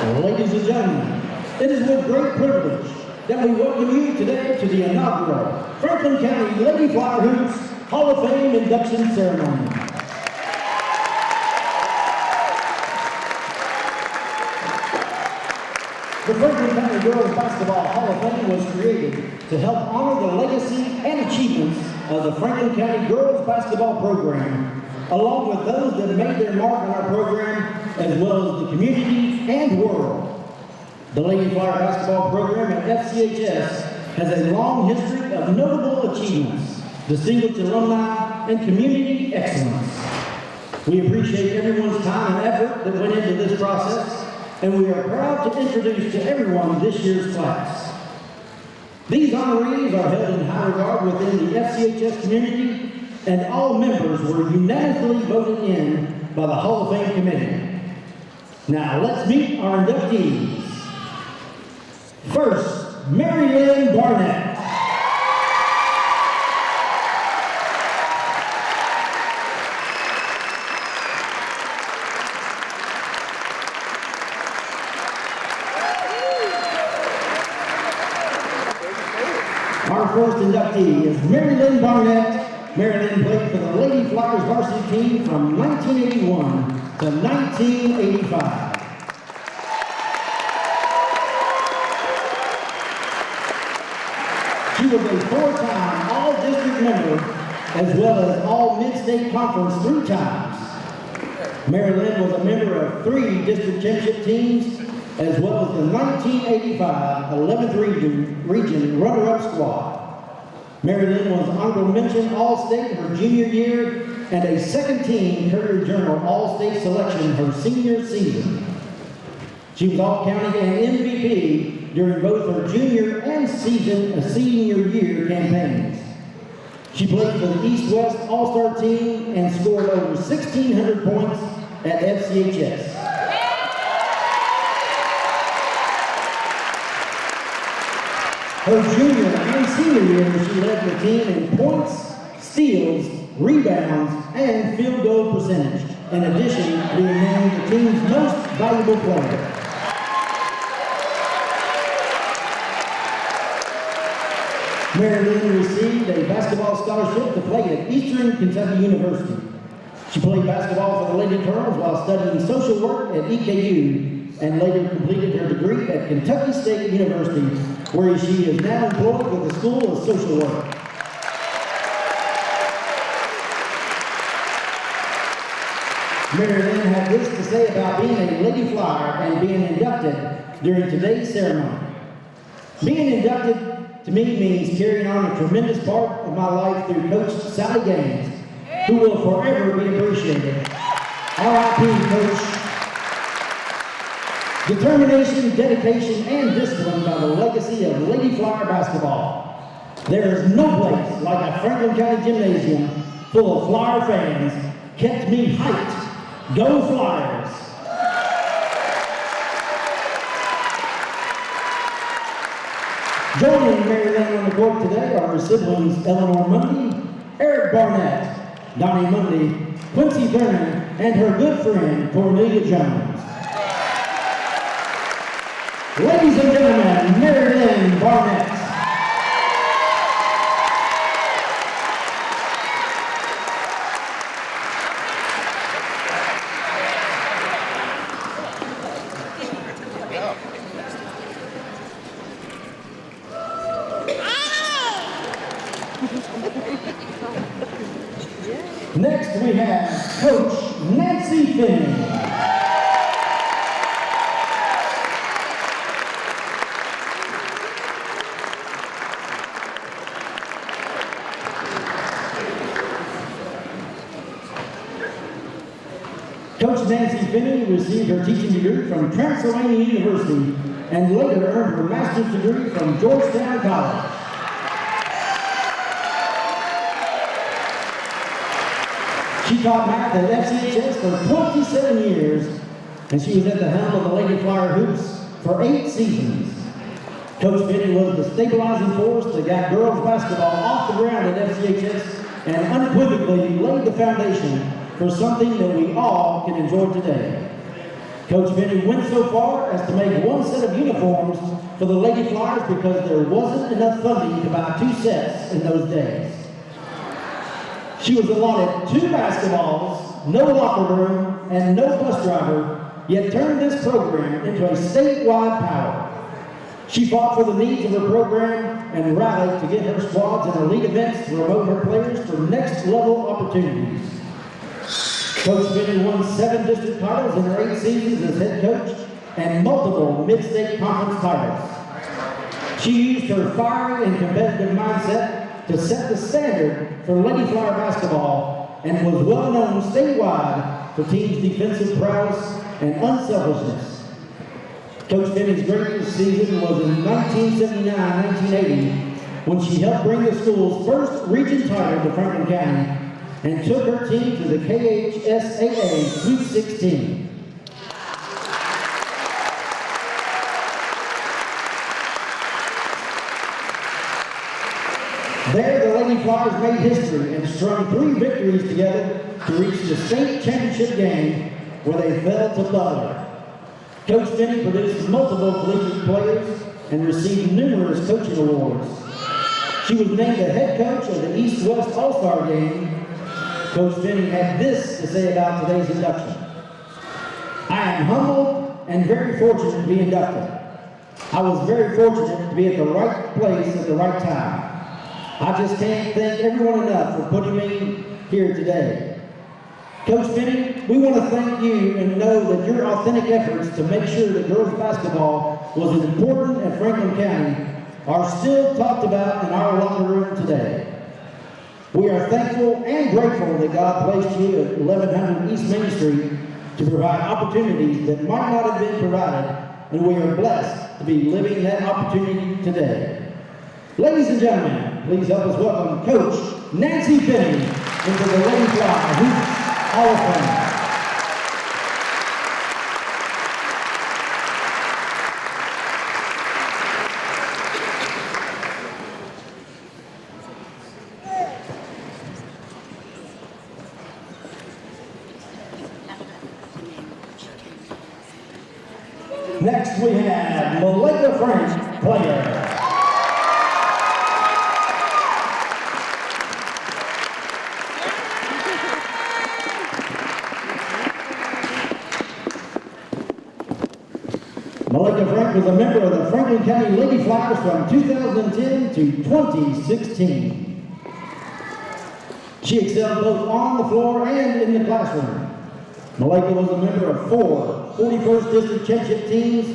Ladies and gentlemen, it is with great privilege that we welcome you today to the inaugural Franklin County Lady Flower Hoops Hall of Fame induction ceremony. The Franklin County Girls Basketball Hall of Fame was created to help honor the legacy and achievements of the Franklin County Girls Basketball Program, along with those that made their mark on our program, as well as the community and world. The Lady Flower Basketball Program at FCHS has a long history of notable achievements, distinguished alumni, and community excellence. We appreciate everyone's time and effort that went into this process, and we are proud to introduce to everyone this year's class. These honorees are held in high regard within the FCHS community, and all members were unanimously voted in by the Hall of Fame Committee. Now let's meet our inductees. First, Mary Lynn Barnett. Our first inductee is Mary Lynn Barnett. Mary Lynn played for the Lady Flyers varsity team from 1981 to 1985. She was a four-time All-District member, as well as All-Mid-State Conference 3 times. Mary Lynn was a member of 3 district championship teams, as well as the 1985 11th Region runner-up squad. Mary Lynn was honorable mention All-State her junior year and a second-team Courier Journal All-State selection her senior season. She was All-County and MVP during both her junior and senior year campaigns. She played for the East-West All-Star team and scored over 1,600 points at FCHS. Her junior and senior year, she led the team in points, steals, rebounds, and field goal percentage, in addition to being named the team's most valuable player. Mary Lynn received a basketball scholarship to play at Eastern Kentucky University. She played basketball for the Lady Colonels while studying social work at EKU, and later completed her degree at Kentucky State University, where she is now employed with the School of Social Work. Mary Lynn had this to say about being a Lady Flyer and being inducted during today's ceremony. Being inducted to me means carrying on a tremendous part of my life through Coach Sally Gaines, who will forever be appreciated. R.I.P. Coach. Determination, dedication, and discipline by the legacy of Lady Flyer basketball. There is no place like a Franklin County gymnasium full of Flyer fans kept me hyped. Go Flyers! Joining Mary Lynn on the court today are her siblings Eleanor Mundy, Eric Barnett, Donnie Mundy, Quincy Thurman, and her good friend Cornelia Jones. Ladies and gentlemen, Mary Lynn Barnett. Next we have Coach Nancy Finney. Coach Nancy Finney received her teaching degree from Transylvania University and later earned her master's degree from Georgetown College. She taught math at FCHS for 27 years, and she was at the helm of the Lady Flyer Hoops for 8 seasons. Coach Finney was the stabilizing force that got girls basketball off the ground at FCHS and unequivocally laid the foundation for something that we all can enjoy today. Coach Benny went so far as to make one set of uniforms for the Lady Flyers because there wasn't enough funding to buy 2 sets in those days. She was allotted 2 basketballs, no locker room, and no bus driver, yet turned this program into a statewide power. She fought for the needs of her program and rallied to get her squads in elite events to promote her players for next level opportunities. Coach Benny won 7 district titles in her 8 seasons as head coach and multiple mid-state conference titles. She used her fiery and competitive mindset to set the standard for Lady Flyer basketball and was well known statewide for teams' defensive prowess and unselfishness. Coach Benny's greatest season was in 1979-1980 when she helped bring the school's first region title to Franklin County and took her team to the KHSAA Sweet 16. There, the Lady Flyers made history and strung 3 victories together to reach the state championship game where they fell to Butler. Coach Benny produced multiple collegiate players and received numerous coaching awards. She was named the head coach of the East-West All-Star Game. Coach Benny had this to say about today's induction. I am humbled and very fortunate to be inducted. I was very fortunate to be at the right place at the right time. I just can't thank everyone enough for putting me here today. Coach Benny, we want to thank you and know that your authentic efforts to make sure that girls basketball was as important at Franklin County are still talked about in our locker room today. We are thankful and grateful that God placed you at 1100 East Main Street to provide opportunities that might not have been provided, and we are blessed to be living that opportunity today. Ladies and gentlemen, please help us welcome Coach Nancy Benny into the Lady Fly Hoops Hall of Fame. Next we have Malika French, player. Malika Frank was a member of the Franklin County Lady Flyers from 2010 to 2016. She excelled both on the floor and in the classroom. Malika was a member of 4 41st District Championship teams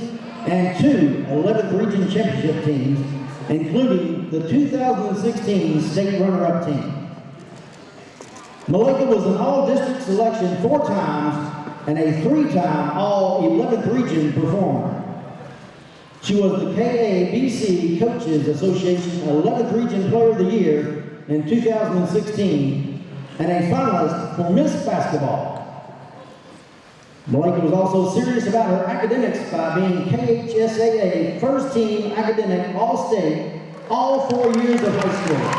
and 2 11th Region Championship teams, including the 2016 State Runner-Up team. Malika was an All-District selection 4 times and a 3-time All-11th Region performer. She was the KABC Coaches Association 11th Region Player of the Year in 2016 and a finalist for Miss Basketball. Malika was also serious about her academics by being KHSAA First Team Academic All-State all 4 years of high school.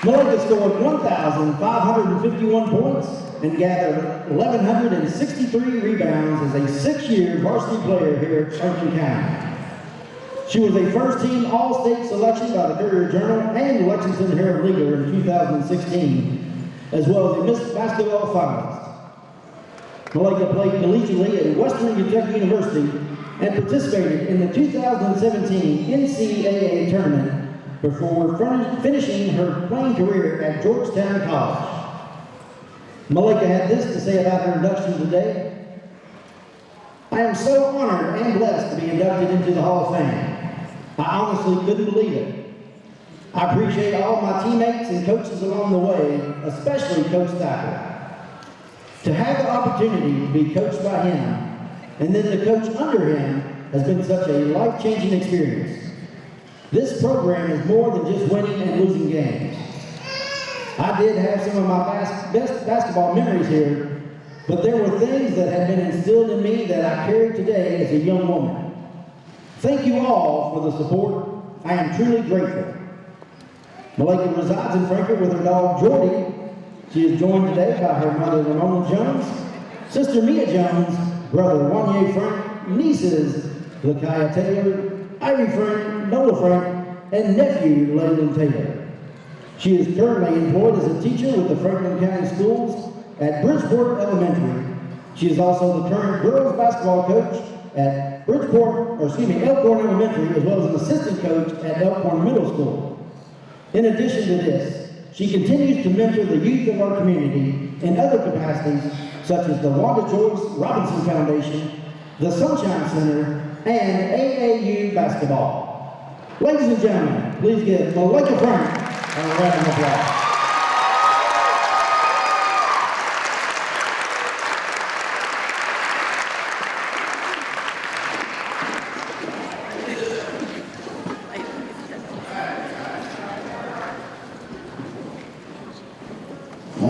Malika scored 1,551 points and gathered 1,163 rebounds as a 6-year varsity player here at Franklin County. She was a first-team All-State selection by the Courier-Journal and Lexington Herald-Leader in 2016, as well as a Miss Basketball finalist. Malika played collegiately at Western Kentucky University and participated in the 2017 NCAA tournament before finishing her playing career at Georgetown College. Malika had this to say about her induction today. I am so honored and blessed to be inducted into the Hall of Fame. I honestly couldn't believe it. I appreciate all my teammates and coaches along the way, especially Coach Thacker. To have the opportunity to be coached by him and then the coach under him has been such a life-changing experience. This program is more than just winning and losing games. I did have some of my best basketball memories here, but there were things that had been instilled in me that I carried today as a young woman. Thank you all for the support. I am truly grateful. Malika resides in Frankfort with her dog Jordy. She is joined today by her mother Ramona Jones, sister Mia Jones, brother Wanye Frank, nieces Lakaya Taylor, Ivy Frank, Nola Frank, and nephew Leyland Taylor. She is currently employed as a teacher with the Franklin County Schools at Bridgeport Elementary. She is also the current girls basketball coach at Elkhorn Elementary, as well as an assistant coach at Elkhorn Middle School. In addition to this, she continues to mentor the youth of our community in other capacities, such as the Wanda Joyce Robinson Foundation, the Sunshine Center, and AAU basketball. Ladies and gentlemen, please give Malika Frank a round of applause.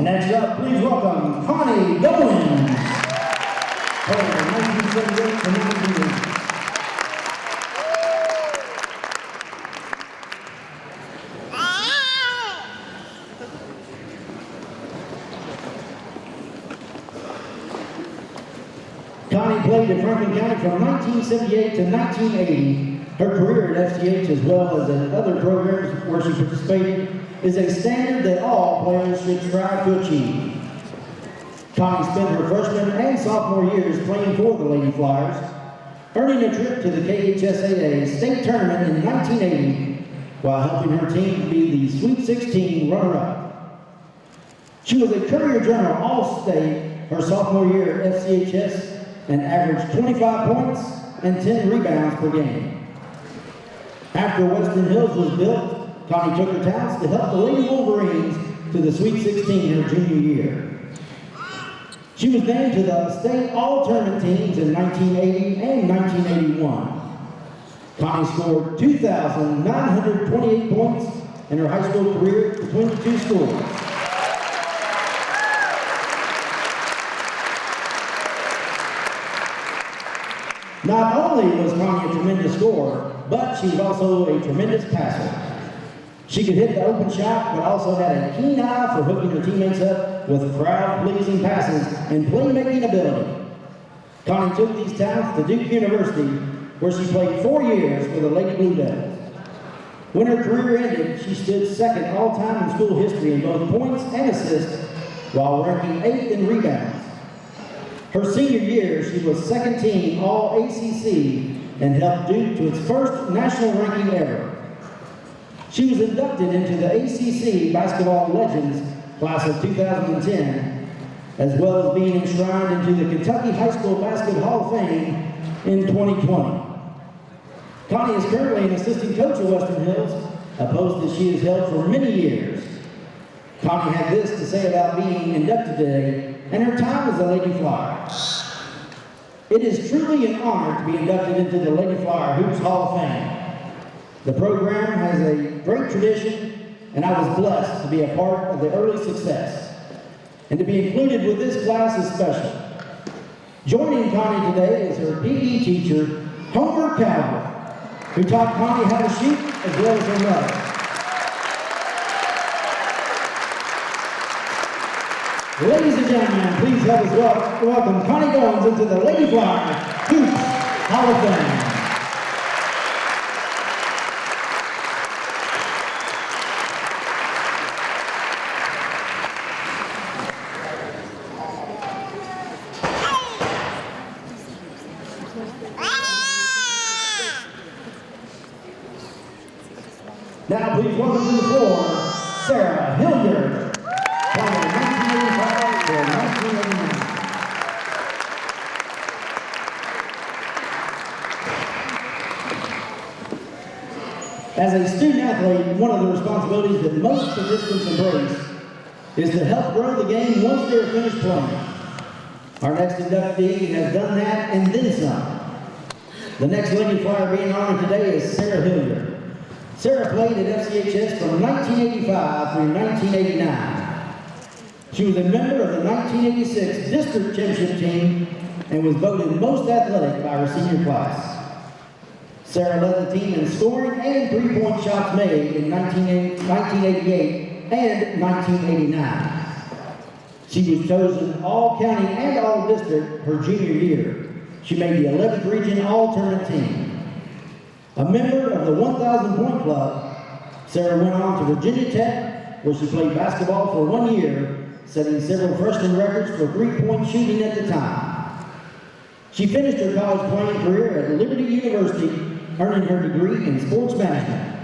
Next up, please welcome Connie Goins. Her 1978 to 1980. Connie played at Franklin County from 1978 to 1980. Her career at FCH, as well as in other programs where she participated, is a standard that all players should strive to achieve. Connie spent her freshman and sophomore years playing for the Lady Flyers, earning a trip to the KHSAA state tournament in 1980 while helping her team be the Sweet 16 runner-up. She was a Courier Journal All-State her sophomore year at FCHS and averaged 25 points and 10 rebounds per game. After Western Hills was built, Connie took her talents to help the Lady Wolverines to the Sweet 16 her junior year. She was named to the state all-tournament teams in 1980 and 1981. Connie scored 2,928 points in her high school career between the two schools. Not only was Connie a tremendous scorer, but she was also a tremendous passer. She could hit the open shot, but also had a keen eye for hooking her teammates up with crowd-pleasing passes and playmaking ability. Connie took these talents to Duke University, where she played 4 years for the Lady Blue Devils. When her career ended, she stood second all-time in school history in both points and assists, while ranking 8th in rebounds. Her senior year, she was second team All-ACC and helped Duke to its first national ranking ever. She was inducted into the ACC Basketball Legends class of 2010, as well as being enshrined into the Kentucky High School Basketball Hall of Fame in 2020. Connie is currently an assistant coach at Western Hills, a post that she has held for many years. Connie had this to say about being inducted today and her time as a Lady Flyer. It is truly an honor to be inducted into the Lady Flyer Hoops Hall of Fame. The program has a great tradition, and I was blessed to be a part of the early success. And to be included with this class is special. Joining Connie today is her PE teacher, Homer Calvert, who taught Connie how to shoot as well as her mother. Ladies and gentlemen, please help us welcome Connie Goins into the Lady Flyer Hoops Hall of Fame. Now please welcome to the floor, Sarah Hilliard, playing 1985 to 1989. As a student athlete, one of the responsibilities that most participants embrace is to help grow the game once they are finished playing. Our next inductee has done that and then some. The next Lady Flyer being honored today is Sarah Hilliard. Sarah played at FCHS from 1985 through 1989. She was a member of the 1986 District Championship team and was voted most athletic by her senior class. Sarah led the team in scoring and three-point shots made in 1988 and 1989. She was chosen All-County and All-District her junior year. She made the 11th Region All-Tournament team. A member of the 1,000-point club, Sarah went on to Virginia Tech, where she played basketball for 1 year, setting several freshman records for three-point shooting at the time. She finished her college playing career at Liberty University, earning her degree in sports management.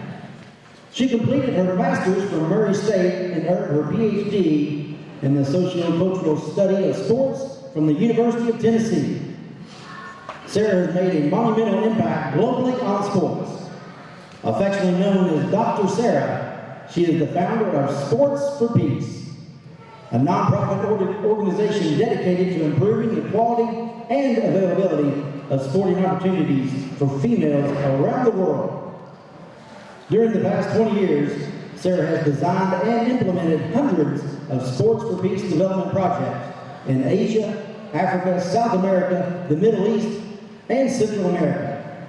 She completed her master's from Murray State and earned her PhD in the socio-cultural study of sports from the University of Tennessee. Sarah has made a monumental impact globally on sports. Affectionately known as Dr. Sarah, she is the founder of Sports for Peace, a nonprofit organization dedicated to improving the quality and availability of sporting opportunities for females around the world. During the past 20 years, Sarah has designed and implemented hundreds of Sports for Peace development projects in Asia, Africa, South America, the Middle East, and Central America.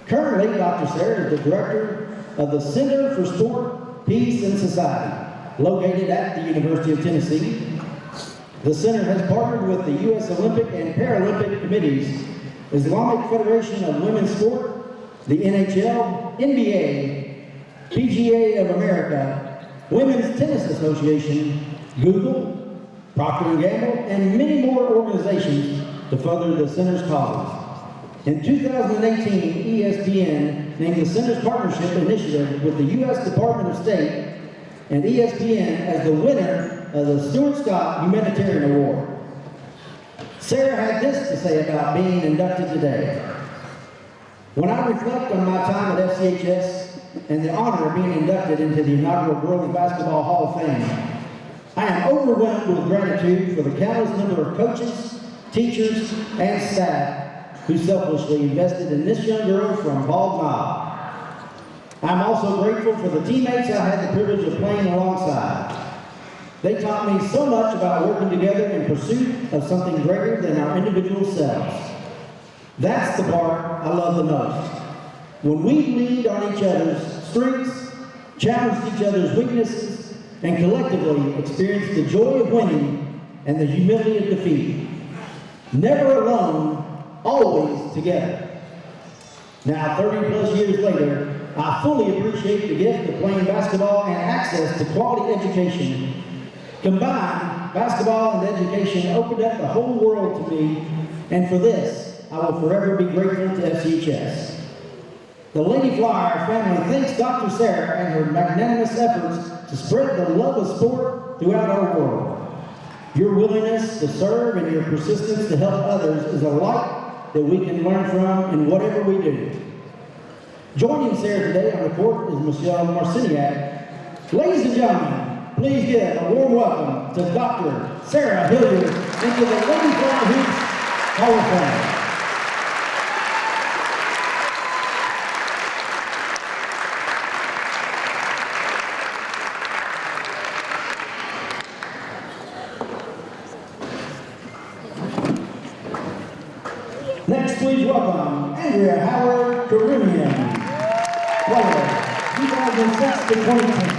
Currently, Dr. Sarah is the director of the Center for Sport, Peace, and Society, located at the University of Tennessee. The center has partnered with the U.S. Olympic and Paralympic Committees, Islamic Federation of Women's Sport, the NHL, NBA, PGA of America, Women's Tennis Association, Google, Procter & Gamble, and many more organizations to further the center's causes. In 2018, ESPN named the center's partnership initiative with the U.S. Department of State and ESPN as the winner of the Stuart Scott Humanitarian Award. Sarah had this to say about being inducted today. When I reflect on my time at FCHS and the honor of being inducted into the inaugural Girls Basketball Hall of Fame, I am overwhelmed with gratitude for the countless number of coaches, teachers, and staff who selflessly invested in this young girl from Bald Knob. I'm also grateful for the teammates I had the privilege of playing alongside. They taught me so much about working together in pursuit of something greater than our individual selves. That's the part I love the most. When we leaned on each other's strengths, challenged each other's weaknesses, and collectively experienced the joy of winning and the humility of defeat. Never alone, always together. Now, 30 plus years later, I fully appreciate the gift of playing basketball and access to quality education. Combined, basketball and education opened up the whole world to me, and for this, I will forever be grateful to FCHS. The Lady Flyer family thanks Dr. Sarah and her magnanimous efforts to spread the love of sport throughout our world. Your willingness to serve and your persistence to help others is a light that we can learn from in whatever we do. Joining Sarah today on the court is Michelle Marciniak. Ladies and gentlemen, please give a warm welcome to Dr. Sarah Hilliard into the Lady Flyer Hoops Hall of Fame. Next, please welcome Andrea Howard Caribbean, player 2006 to 2010.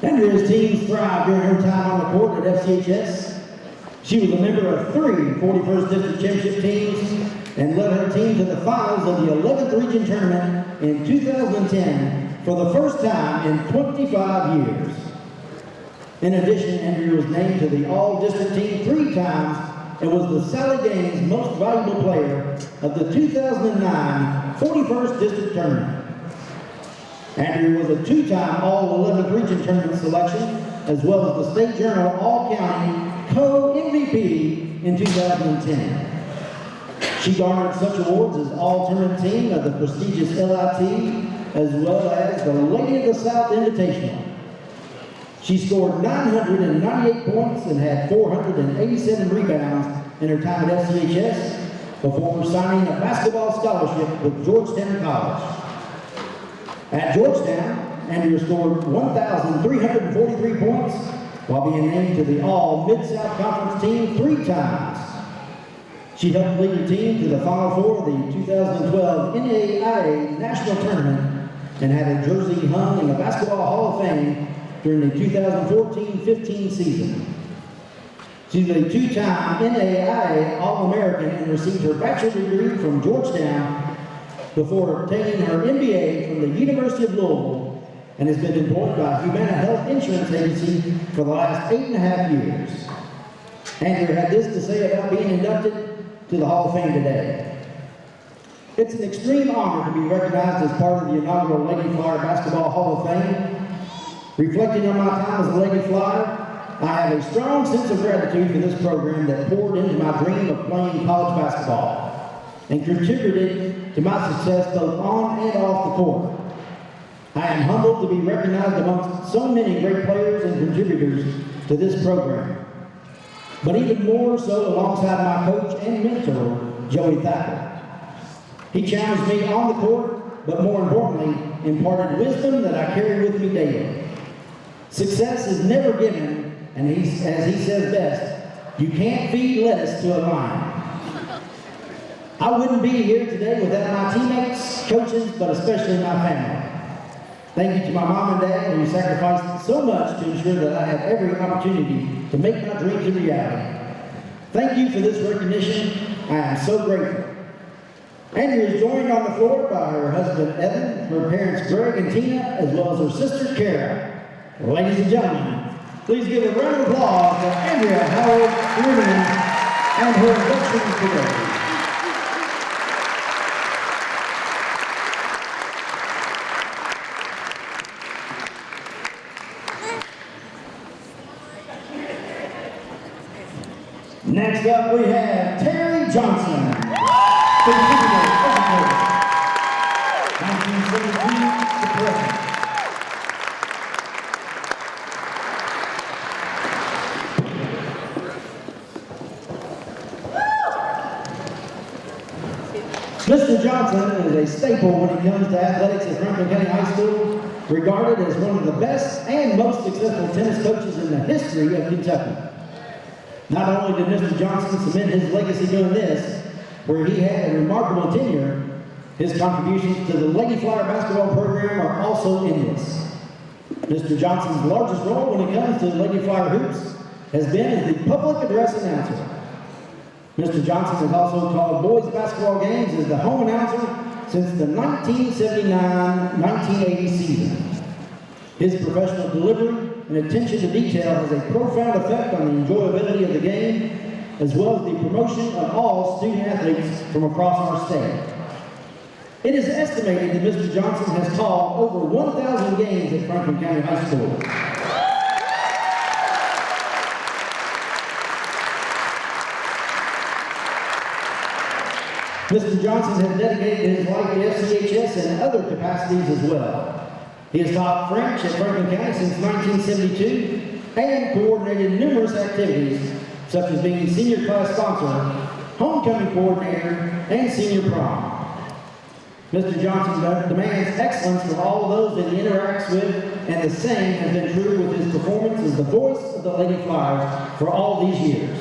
Andrea's teams thrived during her time on the court at FCHS. She was a member of 3 41st District Championship teams and led her team to the finals of the 11th Region Tournament in 2010 for the first time in 25 years. In addition, Andrea was named to the All-District team 3 times and was the Sally Gaines Most Valuable Player of the 2009 41st District Tournament. Andrea was a 2-time All-11th Region Tournament selection, as well as the State Journal All-County Co-MVP in 2010. She garnered such awards as All-Tournament Team of the prestigious LIT, as well as the Lady of the South Invitational. She scored 998 points and had 487 rebounds in her time at FCHS before signing a basketball scholarship with Georgetown College. At Georgetown, Andrea scored 1,343 points while being named to the All-Mid-South Conference team 3 times. She helped lead the team to the Final Four of the 2012 NAIA National Tournament and had her jersey hung in the Basketball Hall of Fame during the 2014-15 season. She's a 2-time NAIA All-American and received her bachelor's degree from Georgetown before obtaining her MBA from the University of Louisville and has been employed by Humana Health Insurance Agency for the last 8.5 years. Andrea had this to say about being inducted to the Hall of Fame today. It's an extreme honor to be recognized as part of the inaugural Lady Flyer Basketball Hall of Fame. Reflecting on my time as a Lady Flyer, I have a strong sense of gratitude for this program that poured into my dream of playing college basketball and contributed to my success both on and off the court. I am humbled to be recognized amongst so many great players and contributors to this program, but even more so alongside my coach and mentor, Joey Thacker. He challenged me on the court, but more importantly, imparted wisdom that I carry with me daily. Success is never given, and as he says best, you can't feed lettuce to a lion. I wouldn't be here today without my teammates, coaches, but especially my family. Thank you to my mom and dad who sacrificed so much to ensure that I have every opportunity to make my dreams a reality. Thank you for this recognition. I am so grateful. Andrea is joined on the floor by her husband Evan, her parents Greg and Tina, as well as her sister Kara. Ladies and gentlemen, please give a round of applause for Andrea Howard Freeman and her induction today. Next up, we have Terry Johnson, physical educator, 1972 to present. Mr. Johnson is a staple when it comes to athletics at Franklin County High School, regarded as one of the best and most successful tennis coaches in the history of Kentucky. Not only did Mr. Johnson cement his legacy doing this, where he had a remarkable tenure, his contributions to the Lady Flyer basketball program are also endless. Mr. Johnson's largest role when it comes to Lady Flyer hoops has been as the public address announcer. Mr. Johnson has also called boys basketball games as the home announcer since the 1979-1980 season. His professional delivery and attention to detail has a profound effect on the enjoyability of the game, as well as the promotion of all student athletes from across our state. It is estimated that Mr. Johnson has called over 1,000 games at Franklin County High School. Mr. Johnson has dedicated his life to FCHS and other capacities as well. He has taught French at Franklin County since 1972 and coordinated numerous activities such as being senior class sponsor, homecoming coordinator, and senior prom. Mr. Johnson demands excellence from all of those that he interacts with, and the same has been true with his performance as the voice of the Lady Flyers for all these years.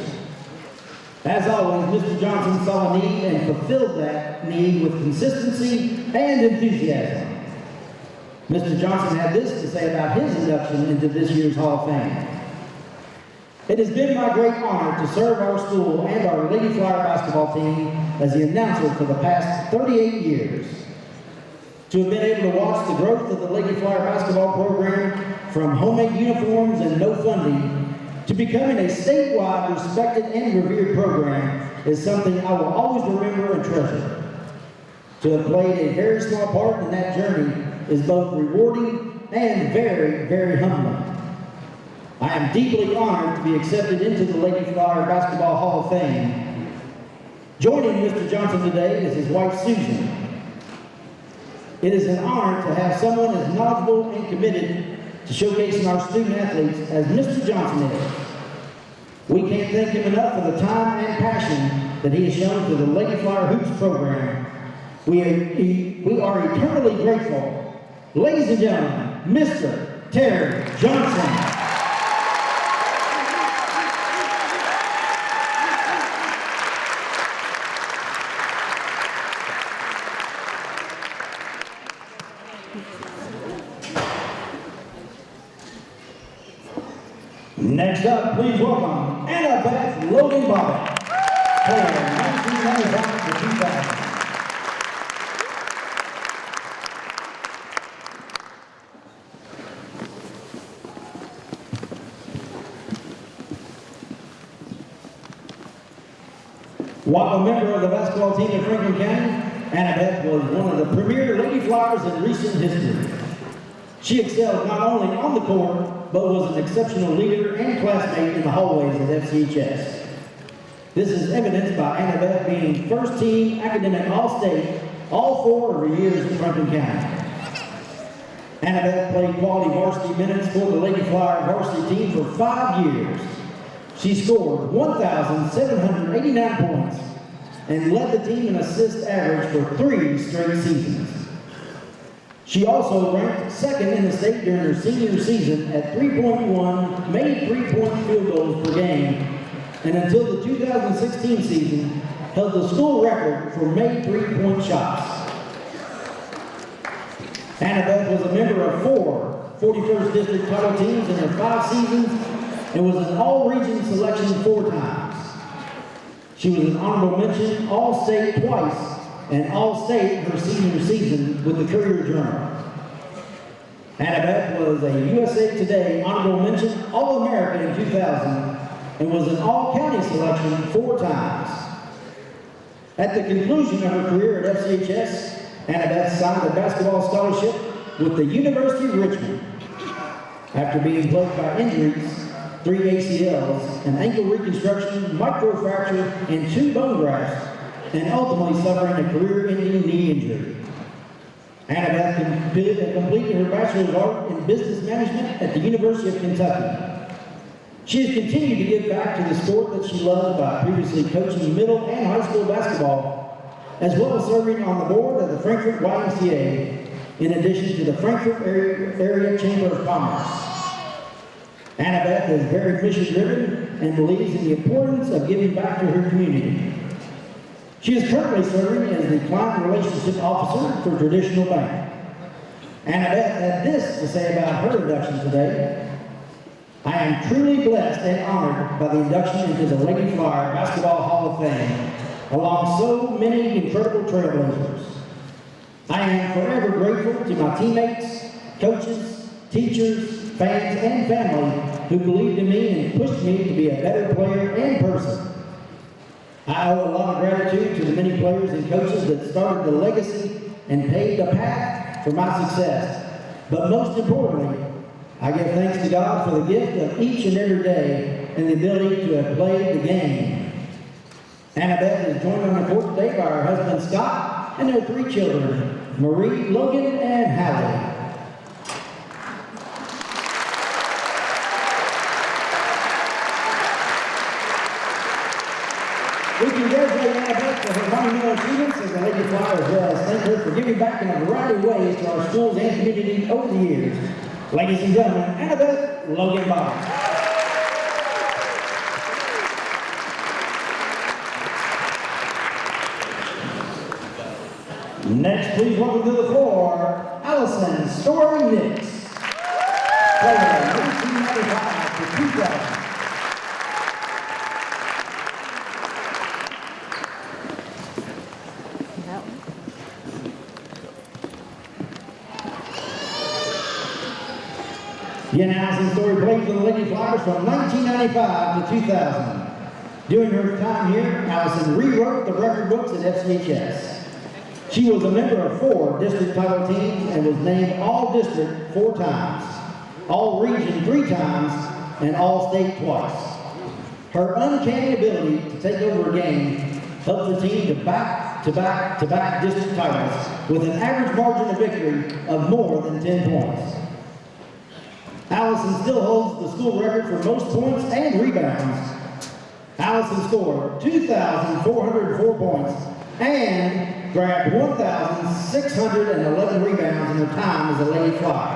As always, Mr. Johnson saw a need and fulfilled that need with consistency and enthusiasm. Mr. Johnson had this to say about his induction into this year's Hall of Fame. It has been my great honor to serve our school and our Lady Flyer basketball team as the announcer for the past 38 years. To have been able to watch the growth of the Lady Flyer basketball program from homemade uniforms and no funding to becoming a statewide respected and revered program is something I will always remember and treasure. To have played a very small part in that journey is both rewarding and very, very humbling. I am deeply honored to be accepted into the Lady Flyer Basketball Hall of Fame. Joining Mr. Johnson today is his wife, Susan. It is an honor to have someone as knowledgeable and committed to showcasing our student athletes as Mr. Johnson is. We can't thank him enough for the time and passion that he has shown to the Lady Flyer Hoops program. We are eternally grateful. Ladies and gentlemen, Mr. Terry Johnson. Next up, please welcome Annabeth Logan Bobbitt, player 1995 to 2000. While a member of the basketball team of Franklin County, Annabeth was one of the premier Lady Flyers in recent history. She excelled not only on the court, but was an exceptional leader and classmate in the hallways at FCHS. This is evidenced by Annabeth being first team academic All-State all 4 of her years in Franklin County. Annabeth played quality varsity minutes for the Lady Flyer varsity team for 5 years. She scored 1,789 points and led the team in assist average for 3 straight seasons. She also ranked second in the state during her senior season at 3.1 made three-point field goals per game, and until the 2016 season, held the school record for made three-point shots. Annabeth was a member of 4 41st District title teams in her 5 seasons and was an all-region selection 4 times. She was an honorable mention All-State twice and All-State her senior season with the Courier-Journal. Annabeth was a USA Today honorable mention All-American in 2000 and was an All-County selection 4 times. At the conclusion of her career at FCHS, Annabeth signed a basketball scholarship with the University of Richmond. After being plagued by injuries, 3 ACLs, an ankle reconstruction, microfracture, and 2 bone grafts, and ultimately suffering a career-ending knee injury. Annabeth completed her Bachelor of Art in Business Management at the University of Kentucky. She has continued to give back to the sport that she loves by previously coaching middle and high school basketball, as well as serving on the board of the Frankfort YMCA, in addition to the Frankfort Area Chamber of Commerce. Annabeth is very mission-driven and believes in the importance of giving back to her community. She is currently serving as the Client Relationship Officer for Traditional Bank. Annabeth had this to say about her induction today. I am truly blessed and honored by the induction into the Lady Flyer Basketball Hall of Fame, along so many incredible trailblazers. I am forever grateful to my teammates, coaches, teachers, fans, and family who believed in me and pushed me to be a better player and person. I owe a lot of gratitude to the many players and coaches that started the legacy and paved a path for my success. But most importantly, I give thanks to God for the gift of each and every day and the ability to have played the game. Annabeth is joined on the court today by her husband Scott and their 3 children, Marie, Logan, and Hallie. We congratulate Annabeth for her monumental achievements as a Lady Flyer, as well as thank her for giving back in a variety of ways to our schools and community over the years. Ladies and gentlemen, Annabeth Logan Bobbitt. Next, please welcome to the floor, Allison Story Nix, player 1995 to 2000. Again, Allison Story played for the Lady Flyers from 1995 to 2000. During her time here, Allison rewrote the record books at FCHS. She was a member of 4 district title teams and was named All-District 4 times, All-Region 3 times, and All-State twice. Her uncanny ability to take over a game helped her team to back-to-back district titles with an average margin of victory of more than 10 points. Allison still holds the school record for most points and rebounds. Allison scored 2,404 points and grabbed 1,611 rebounds in her time as a Lady Flyer.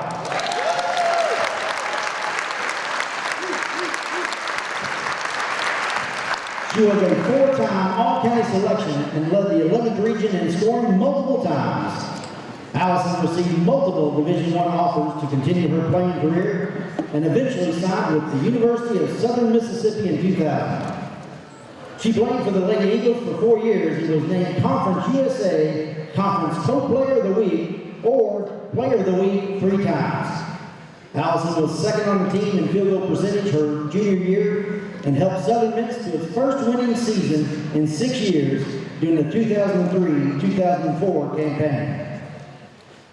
She was a four-time All-County selection and led the 11th region in scoring multiple times. Allison received multiple Division I offers to continue her playing career and eventually signed with the University of Southern Mississippi in 2000. She played for the Lady Eagles for 4 years and was named Conference USA Conference Co-Player of the Week or Player of the Week 3 times. Allison was second on the team in field goal percentage her junior year and helped Southern Miss to its first winning season in 6 years during the 2003-2004 campaign.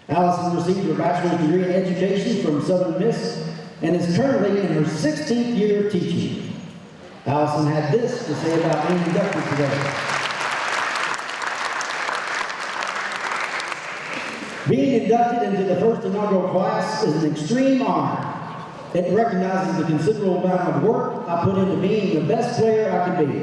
Allison received her bachelor's degree in education from Southern Miss and is currently in her 16th year of teaching. Allison had this to say about being inducted today. Being inducted into the first inaugural class is an extreme honor. It recognizes the considerable amount of work I put into being the best player I could be.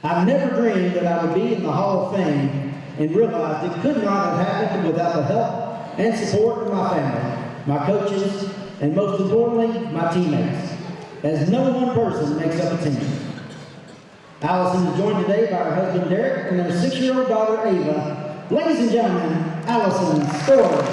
I never dreamed that I would be in the Hall of Fame and realized it could not have happened without the help and support of my family, my coaches, and most importantly, my teammates, as no one person makes up a team. Allison is joined today by her husband Derek and their 6-year-old daughter Ava. Ladies and gentlemen, Allison Story.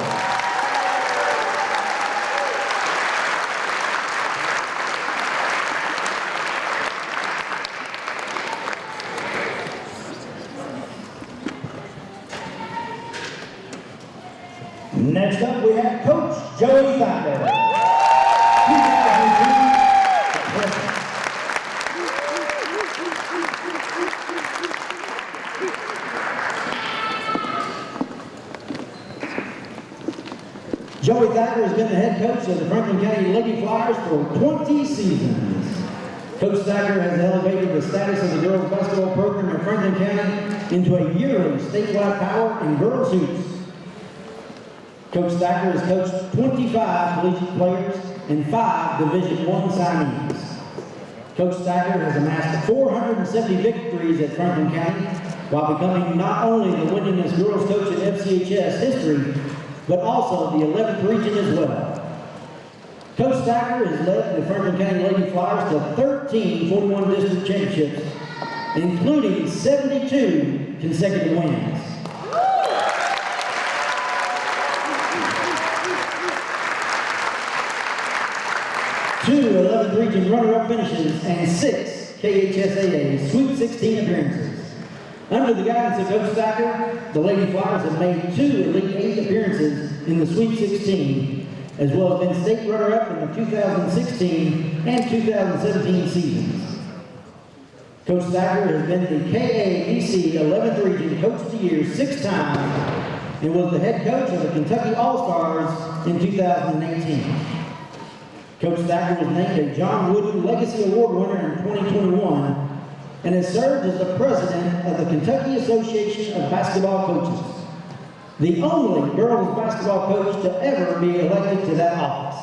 Next up, we have Coach Joey Thacker. Joey Thacker has been the head coach of the Franklin County Lady Flyers for 20 seasons. Coach Thacker has elevated the status of the girls basketball program in Franklin County into a yearly statewide power in girls hoops. Coach Thacker has coached 25 collegiate players and 5 Division I signees. Coach Thacker has amassed 470 victories at Franklin County while becoming not only the winningest girls coach in FCHS history, but also the 11th region as well. Coach Thacker has led the Franklin County Lady Flyers to 13 41 district championships, including 72 consecutive wins. 2 11th region runner-up finishes and 6 KHSAA Sweet 16 appearances. Under the guidance of Coach Thacker, the Lady Flyers have made 2 Elite 8 appearances in the Sweet 16, as well as been state runner-up in the 2016 and 2017 seasons. Coach Thacker has been the KABC 11th Region Coach of the Year 6 times and was the head coach of the Kentucky All-Stars in 2018. Coach Thacker was named a John Wooden Legacy Award winner in 2021 and has served as the president of the Kentucky Association of Basketball Coaches, the only girls basketball coach to ever be elected to that office.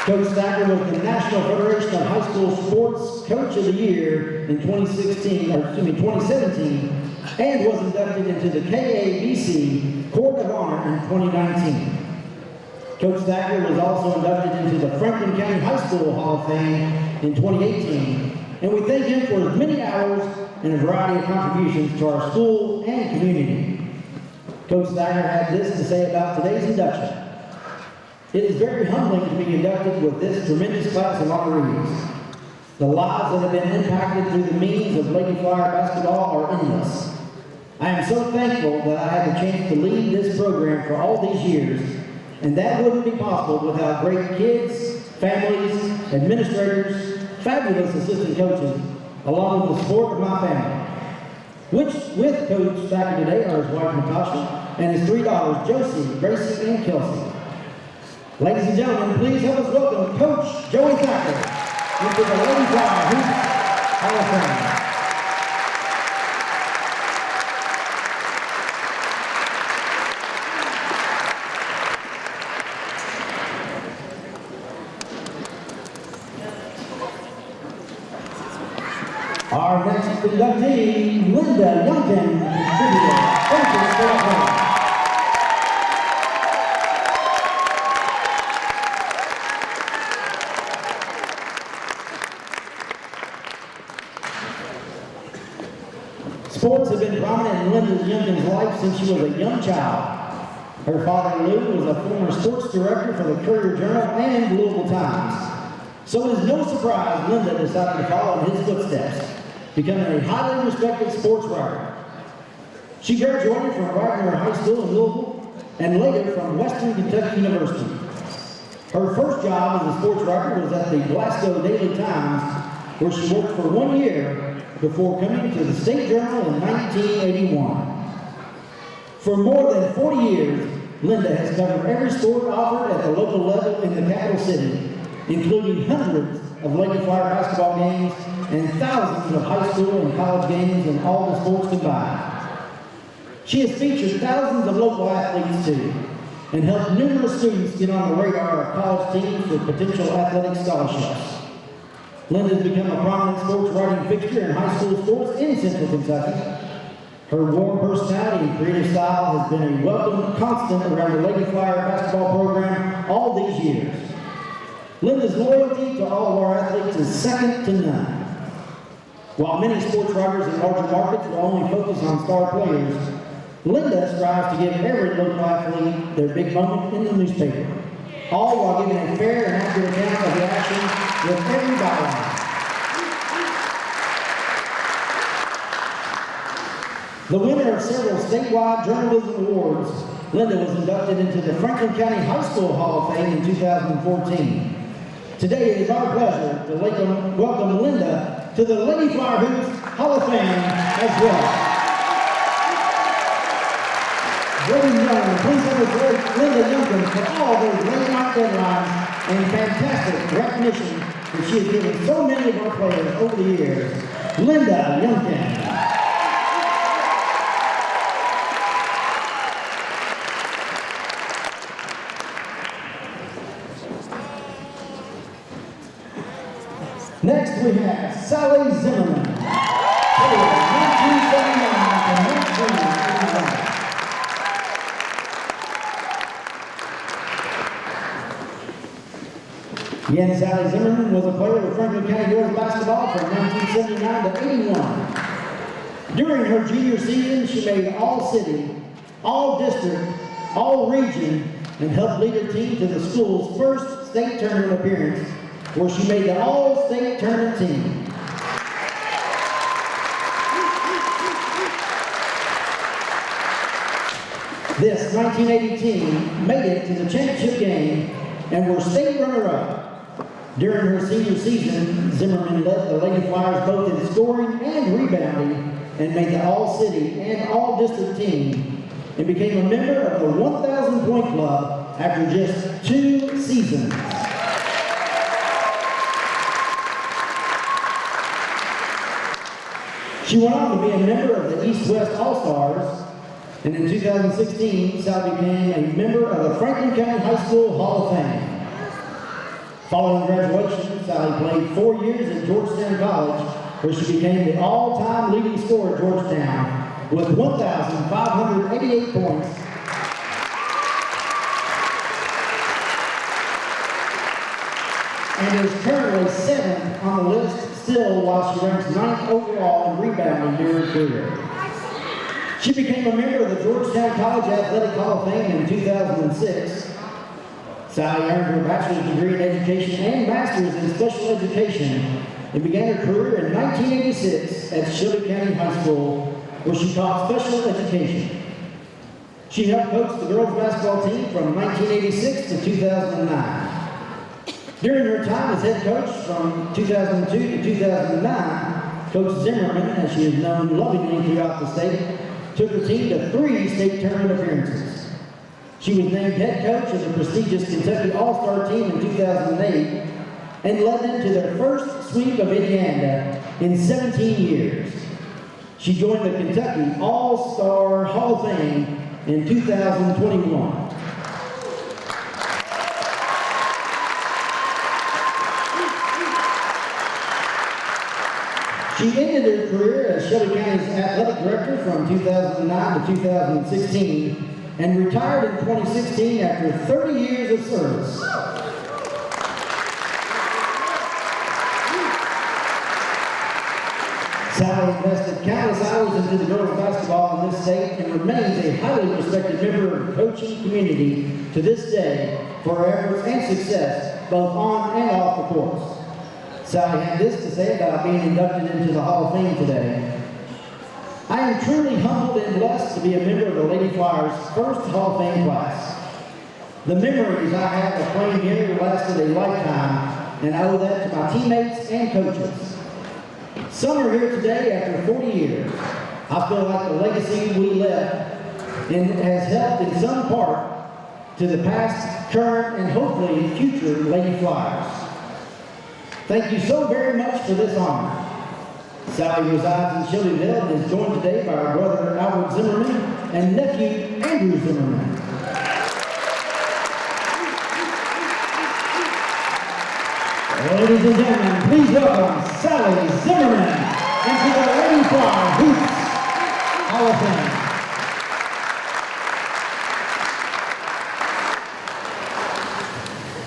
Coach Thacker was the National Federation of High School Sports Coach of the Year in 2017, and was inducted into the KABC Court of Honor in 2019. Coach Thacker was also inducted into the Franklin County High School Hall of Fame in 2018, and we thank him for his many hours and a variety of contributions to our school and community. Coach Thacker had this to say about today's induction. It is very humbling to be inducted with this tremendous class of honorees. The lives that have been impacted through the means of Lady Flyer basketball are endless. I am so thankful that I had the chance to lead this program for all these years, and that wouldn't be possible without great kids, families, administrators, fabulous assistant coaches, along with the support of my family. With Coach Thacker today are his wife Natasha and his 3 daughters Josie, Gracie, and Kelsey. Ladies and gentlemen, please help us welcome Coach Joey Thacker into the Lady Flyer Hoops Hall of Fame. Our next inductee, Linda Youngkin, contributor. Thank you for life since she was a young child. Her father, Lou, was a former sports director for the Courier-Journal and Louisville Times. So it is no surprise Linda decided to follow in his footsteps, becoming a highly respected sports writer. She graduated from Wagner High School in Louisville and later from Western Kentucky University. Her first job as a sports writer was at the Glasgow Daily Times, where she worked for 1 year before coming to the State Journal in 1981. For more than 40 years, Linda has covered every sport offered at the local level in the capital city, including hundreds of Lady Flyer basketball games and thousands of high school and college games in all the sports combined. She has featured thousands of local athletes too, and helped numerous students get on the radar of college teams for potential athletic scholarships. Linda has become a prominent sports writing fixture in high school sports in Central Kentucky. Her warm personality and creative style has been a welcome constant around the Lady Flyer basketball program all these years. Linda's loyalty to all of our athletes is second to none. While many sports writers in larger markets will only focus on star players, Linda strives to give every local athlete their big moment in the newspaper, all while giving a fair and accurate account of the action with every byline. The winner of several statewide journalism awards, Linda was inducted into the Franklin County High School Hall of Fame in 2014. Today it is our pleasure to welcome Linda to the Lady Flyer Hoops Hall of Fame as well. Ladies and gentlemen, please celebrate Linda Youngkin for all those late night deadlines and fantastic recognition that she has given so many of our players over the years. Linda Youngkin. Next we have Sally Zimmerman, player 1979 to 1981. Again, Sally Zimmerman was a player with Franklin County Girls Basketball from 1979 to 81. During her junior season, she made All-City, All-District, All-Region, and helped lead her team to the school's first state tournament appearance, where she made the All-State Tournament team. This 1980 team made it to the championship game and were state runner-up. During her senior season, Zimmerman led the Lady Flyers both in scoring and rebounding and made the All-City and All-District team and became a member of the 1,000-point club after just 2 seasons. She went on to be a member of the East-West All-Stars, and in 2016, Sally became a member of the Franklin County High School Hall of Fame. Following graduation, Sally played 4 years at Georgetown College, where she became the all-time leading scorer at Georgetown with 1,588 points. And is currently 7th on the list still, while she ranks 9th overall in rebounding during her career. She became a member of the Georgetown College Athletic Hall of Fame in 2006. Sally earned her bachelor's degree in education and master's in special education and began her career in 1986 at Shelby County High School, where she taught special education. She helped coach the girls basketball team from 1986 to 2009. During her time as head coach from 2002 to 2009, Coach Zimmerman, as she is known lovingly throughout the state, took her team to 3 state tournament appearances. She was named head coach of the prestigious Kentucky All-Star team in 2008 and led them to their first sweep of Indiana in 17 years. She joined the Kentucky All-Star Hall of Fame in 2021. She ended her career as Shelby County's athletic director from 2009 to 2016 and retired in 2016 after 30 years of service. Sally invested countless hours into the girls' basketball in this state and remains a highly respected member of the coaching community to this day for her efforts and success both on and off the courts. Sally had this to say about being inducted into the Hall of Fame today. I am truly humbled and blessed to be a member of the Lady Flyers' first Hall of Fame class. The memories I have of playing here lasted a lifetime, and I owe that to my teammates and coaches. Some are here today after 40 years. I feel like the legacy we left and has helped in some part to the past, current, and hopefully future Lady Flyers. Thank you so very much for this honor. Sally resides in Shelbyville and is joined today by her brother Albert Zimmerman and nephew Andrew Zimmerman. Ladies and gentlemen, please welcome Sally Zimmerman into the Lady Flyer Hoops Hall of Fame.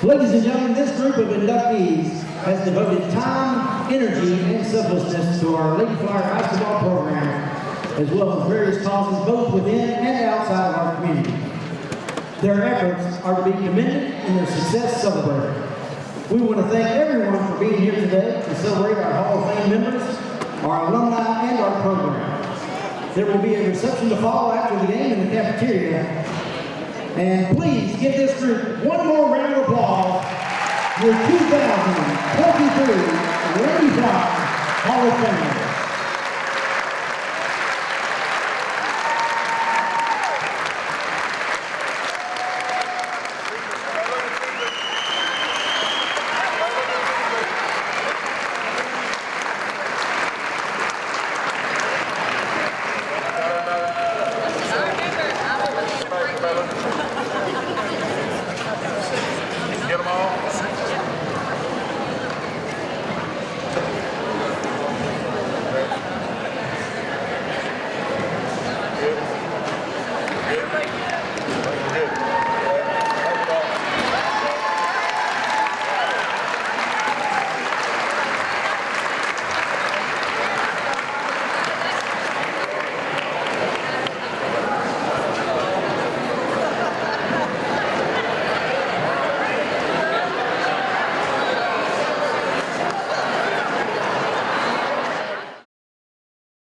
Ladies and gentlemen, this group of inductees has devoted time, energy, and selflessness to our Lady Flyer basketball program, as well as various causes both within and outside of our community. Their efforts are to be commended and their success celebrated. We want to thank everyone for being here today to celebrate our Hall of Fame members, our alumni, and our program. There will be a reception to follow after the game in the cafeteria. And please give this group one more round of applause. Your 2023 Lady Flyer Hall of Fame.